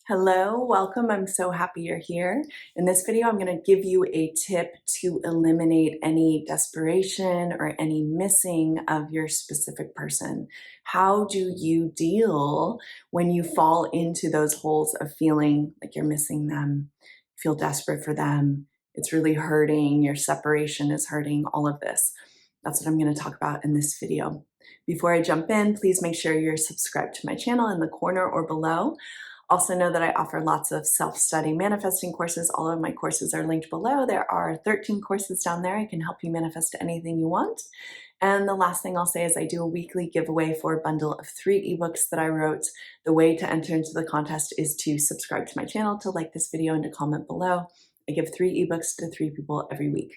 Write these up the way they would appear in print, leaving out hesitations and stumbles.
Hello, welcome. I'm so happy you're here. In this video, I'm going to give you a tip to eliminate any desperation or any missing of your specific person. How do you deal when you fall into those holes of feeling like you're missing them, feel desperate for them, it's really hurting, your separation is hurting, all of this. That's what I'm going to talk about in this video. Before I jump in, please make sure you're subscribed to my channel in the corner or below. Also know that I offer lots of self-study manifesting courses. All of my courses are linked below. There are 13 courses down there. I can help you manifest anything you want. And the last thing I'll say is I do a weekly giveaway for a bundle of 3 ebooks that I wrote. The way to enter into the contest is to subscribe to my channel, to like this video, and to comment below. I give 3 ebooks to 3 people every week.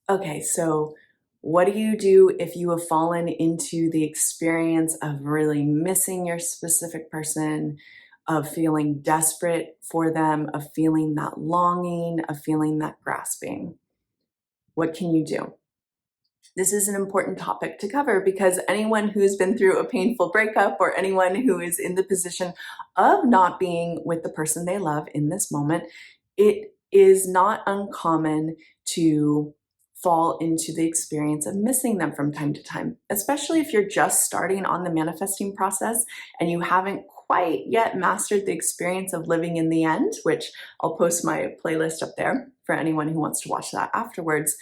Okay, so what do you do if you have fallen into the experience of really missing your specific person, of feeling desperate for them, of feeling that longing, of feeling that grasping? What can you do? This is an important topic to cover because anyone who's been through a painful breakup or anyone who is in the position of not being with the person they love in this moment, it is not uncommon to fall into the experience of missing them from time to time, especially if you're just starting on the manifesting process and you haven't quite yet mastered the experience of living in the end, which I'll post my playlist up there for anyone who wants to watch that afterwards.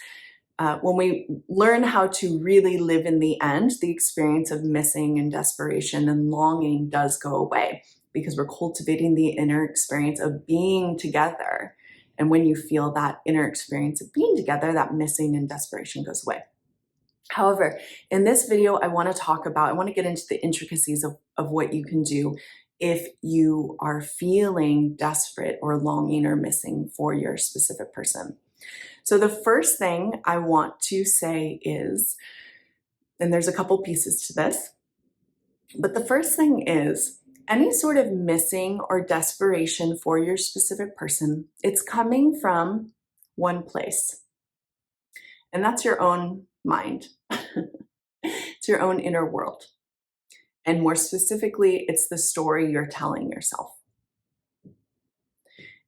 When we learn how to really live in the end, the experience of missing and desperation and longing does go away because we're cultivating the inner experience of being together. And when you feel that inner experience of being together, that missing and desperation goes away. However, in this video, I want to get into the intricacies of what you can do if you are feeling desperate or longing or missing for your specific person. So the first thing I want to say is, and there's a couple pieces to this, but the first thing is, any sort of missing or desperation for your specific person, it's coming from one place, and that's your own mind. It's your own inner world. And more specifically, it's the story you're telling yourself.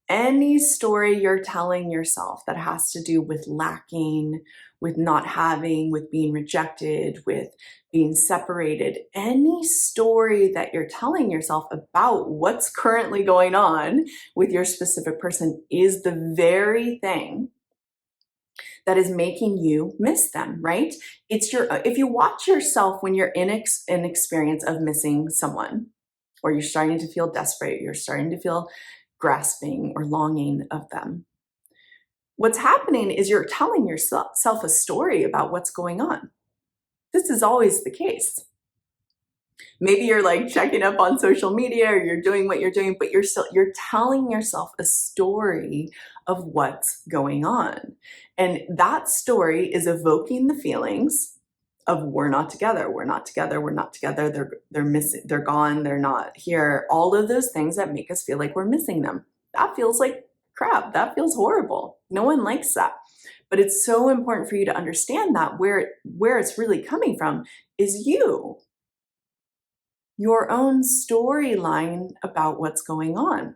Any story you're telling yourself that has to do with lacking, with not having, with being rejected, with being separated, any story that you're telling yourself about what's currently going on with your specific person is the very thing that is making you miss them, right? If you watch yourself when you're in an experience of missing someone, or you're starting to feel desperate, you're starting to feel grasping or longing of them, what's happening is you're telling yourself a story about what's going on. This is always the case. Maybe you're like checking up on social media or you're doing what you're doing, but you're telling yourself a story of what's going on. And that story is evoking the feelings of we're not together, we're not together, we're not together, they're missing, they're gone, they're not here. All of those things that make us feel like we're missing them. That feels like crap. That feels horrible. No one likes that. But it's so important for you to understand that where it's really coming from is you. Your own storyline about what's going on.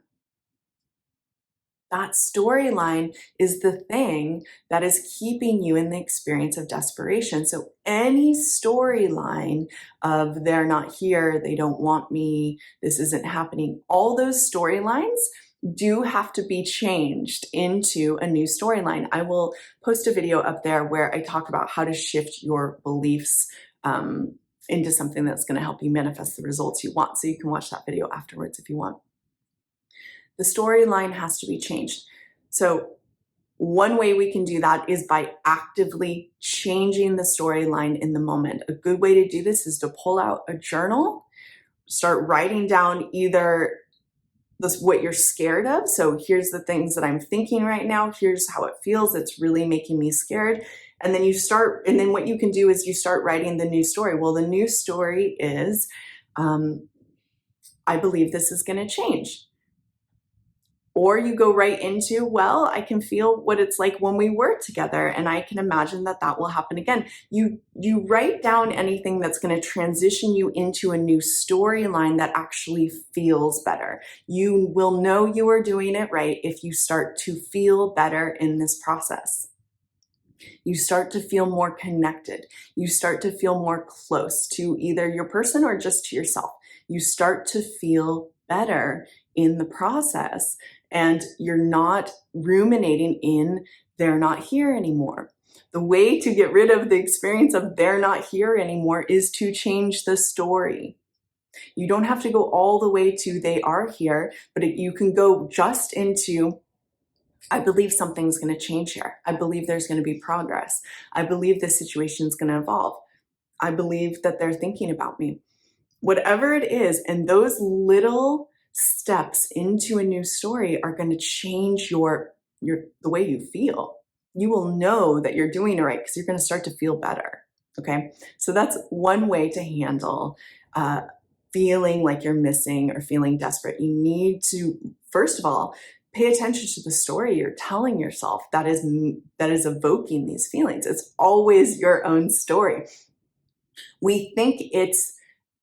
That storyline is the thing that is keeping you in the experience of desperation. So any storyline of they're not here, they don't want me, this isn't happening, all those storylines do have to be changed into a new storyline. I will post a video up there where I talk about how to shift your beliefs into something that's going to help you manifest the results you want. So you can watch that video afterwards if you want. The storyline has to be changed. So one way we can do that is by actively changing the storyline in the moment. A good way to do this is to pull out a journal, start writing down either what you're scared of. So here's the things that I'm thinking right now. Here's how it feels. It's really making me scared. And then what you can do is you start writing the new story. Well, the new story is, I believe this is going to change. Or you go right into, well, I can feel what it's like when we were together, and I can imagine that that will happen again. You write down anything that's going to transition you into a new storyline that actually feels better. You will know you are doing it right if you start to feel better in this process. You start to feel more connected. You start to feel more close to either your person or just to yourself. You start to feel better in the process, and you're not ruminating in they're not here anymore. The way to get rid of the experience of they're not here anymore is to change the story. You don't have to go all the way to they are here, but you can go just into, I believe something's going to change here. I believe there's going to be progress. I believe this situation is going to evolve. I believe that they're thinking about me. Whatever it is, and those little steps into a new story are going to change the way you feel. You will know that you're doing it right because you're going to start to feel better. Okay, so that's one way to handle feeling like you're missing or feeling desperate. You need to, first of all, pay attention to the story you're telling yourself that is evoking these feelings. It's always your own story. We think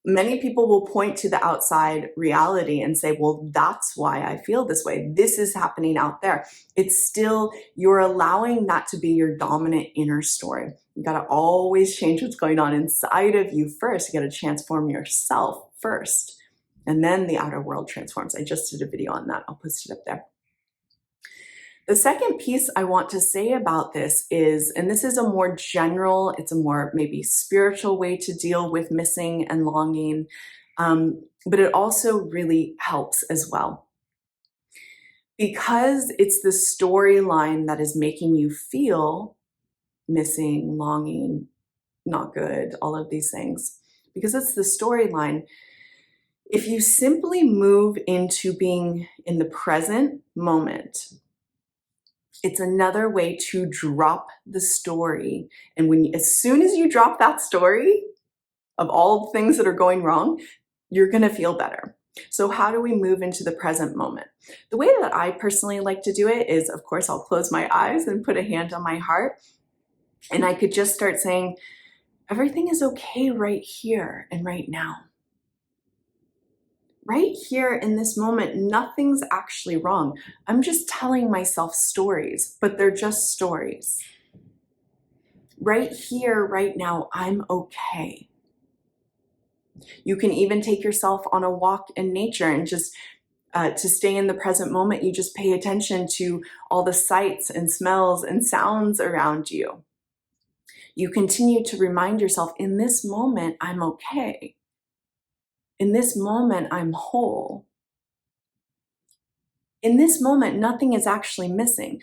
many people will point to the outside reality and say, well, that's why I feel this way. This is happening out there. It's still, you're allowing that to be your dominant inner story. You got to always change what's going on inside of you first. You got to transform yourself first, and then the outer world transforms. I just did a video on that. I'll post it up there. The second piece I want to say about this is, and this is a more general, it's a more maybe spiritual way to deal with missing and longing, but it also really helps as well. Because it's the storyline that is making you feel missing, longing, not good, all of these things. Because it's the storyline, if you simply move into being in the present moment, it's another way to drop the story. And as soon as you drop that story of all the things that are going wrong, you're going to feel better. So how do we move into the present moment? The way that I personally like to do it is, of course, I'll close my eyes and put a hand on my heart. And I could just start saying, everything is okay right here and right now. Right here in this moment, nothing's actually wrong. I'm just telling myself stories, but they're just stories. Right here, right now, I'm okay. You can even take yourself on a walk in nature and just to stay in the present moment, you just pay attention to all the sights and smells and sounds around you. You continue to remind yourself, in this moment, I'm okay. In this moment, I'm whole. In this moment, nothing is actually missing.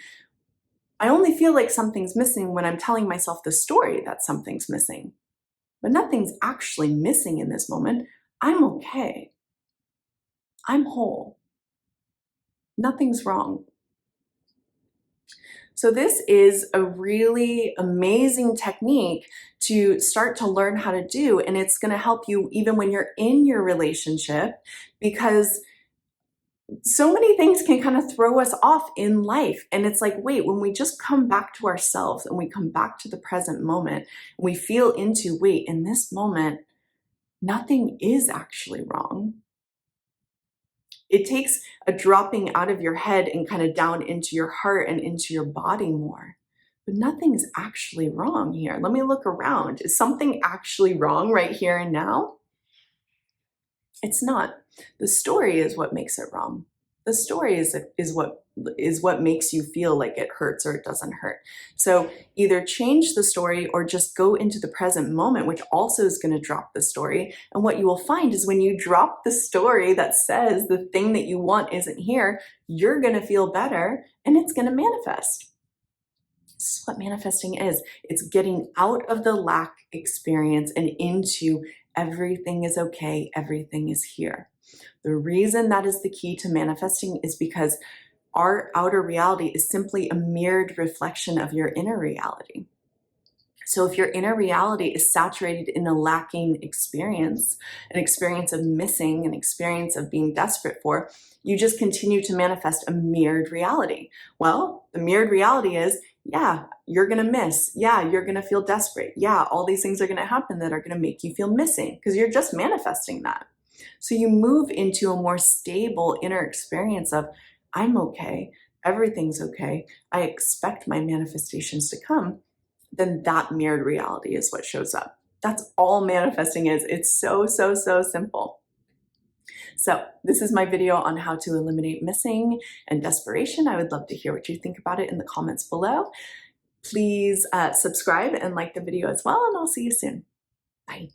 I only feel like something's missing when I'm telling myself the story that something's missing. But nothing's actually missing in this moment. I'm okay. I'm whole. Nothing's wrong. So this is a really amazing technique to start to learn how to do, and it's going to help you even when you're in your relationship, because so many things can kind of throw us off in life. And it's like, wait, when we just come back to ourselves and we come back to the present moment, we feel into, wait, in this moment, nothing is actually wrong. It takes a dropping out of your head and kind of down into your heart and into your body more. But nothing's actually wrong here. Let me look around. Is something actually wrong right here and now? It's not. The story is what makes it wrong. The story is what makes you feel like it hurts or it doesn't hurt. So either change the story or just go into the present moment, which also is going to drop the story. And what you will find is when you drop the story that says the thing that you want isn't here, you're going to feel better and it's going to manifest. This is what manifesting is. It's getting out of the lack experience and into everything is okay, everything is here. The reason that is the key to manifesting is because our outer reality is simply a mirrored reflection of your inner reality. So if your inner reality is saturated in a lacking experience, an experience of missing, an experience of being desperate for, you just continue to manifest a mirrored reality. Well, the mirrored reality is, yeah, you're going to miss. Yeah, you're going to feel desperate. Yeah, all these things are going to happen that are going to make you feel missing because you're just manifesting that. So you move into a more stable inner experience of, I'm okay. Everything's okay. I expect my manifestations to come. Then that mirrored reality is what shows up. That's all manifesting is. It's so, so, so simple. So this is my video on how to eliminate missing and desperation. I would love to hear what you think about it in the comments below. Please subscribe and like the video as well, and I'll see you soon. Bye.